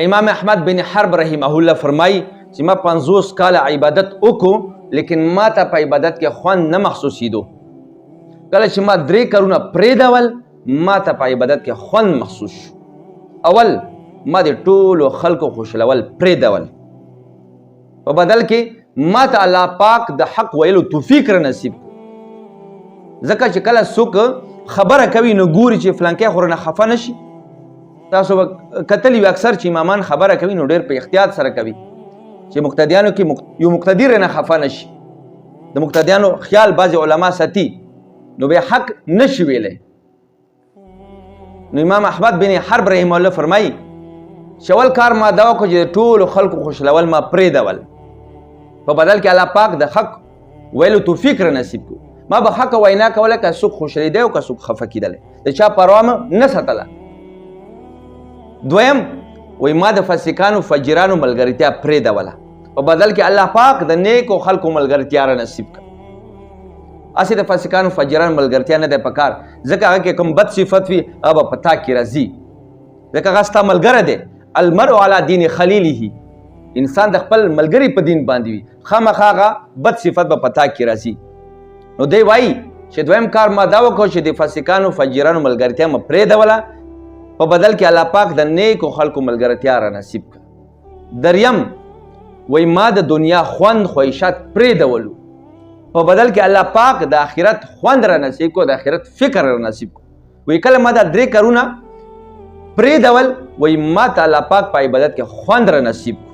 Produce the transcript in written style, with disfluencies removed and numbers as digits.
امام احمد بن حرب رحمه الله فرمای چې ما 50 کال عبادت وکړو لیکن ما ته په عبادت کې خوند نه محسوسېدو. کله چې ما 3 کارونه پرېږدول ما ته په عبادت کې خوند محسوس شو. اول ما د ټولو خلکو خوشحالول پرېږدول، په بدل کې ما ته الله پاک د حق ویلو توفیق را نصیب کړو. ځکه چې کله څوک خبره کوي نو ګوري چې فلانکی خو رانه خفه نه شي. تاسو به کتلی وي اکثر چې امامان خبره کوي نو ډېر په احتیاط سره کوي چې مقتدیانو کې یو مقتدي رانه خفه نه شي. د مقتدیانو خیال بعضې علما ساتي نو بیا حق نه شي ویلی. نو امام احمد بن حرب رحمه الله فرمایي چې اول کار ما دا وکړو چې د ټولو خلکو خوشحالول ما پرېږدول، په بدل کې الله پاک د حق ویلو توفیق را نصیب کړو. ما به حق وینا کوله که څوک خوشحالېدی او که څوک خفه کېدلی، د چا پروا مې نه ساتله. دویم وایي ما د فاسقانو فجرانو ملګرتیا پرېږدوله، په بدل کې الله پاک د نیکو خلکو ملګرتیا را نصیب کړه. هسې د فاسقانو فجرانو ملګرتیا نه دی پکار، ځکه هغه کې کوم بد صفت وي هغه به په تا کې راځي، ځکه هغه ستا ملګری دی. المرء علی دین خلیله، انسان د خپل ملګري په دین باندې وي، خامخا هغه بد صفت به په تا کې راځي. نو دی وایي چې دویم کار ما دا وکړو چې د فاسقانو فجرانو ملګرتیا مې پرېږدوله، په بدل کې الله پاک د نیکو خلکو ملګرتیا را نصیب کړه. دریم وایي ما د دنیا خوند خواهشات پرېږدولو، په بدل کې الله پاک د آخرت خوند را نصیب کړو، د آخرت فکر را نصیب کړو. وایي کله ما دا 3 کارونه پرېږدول وایي ما ته الله پاک په عبادت کې خوند را نصیب کړو.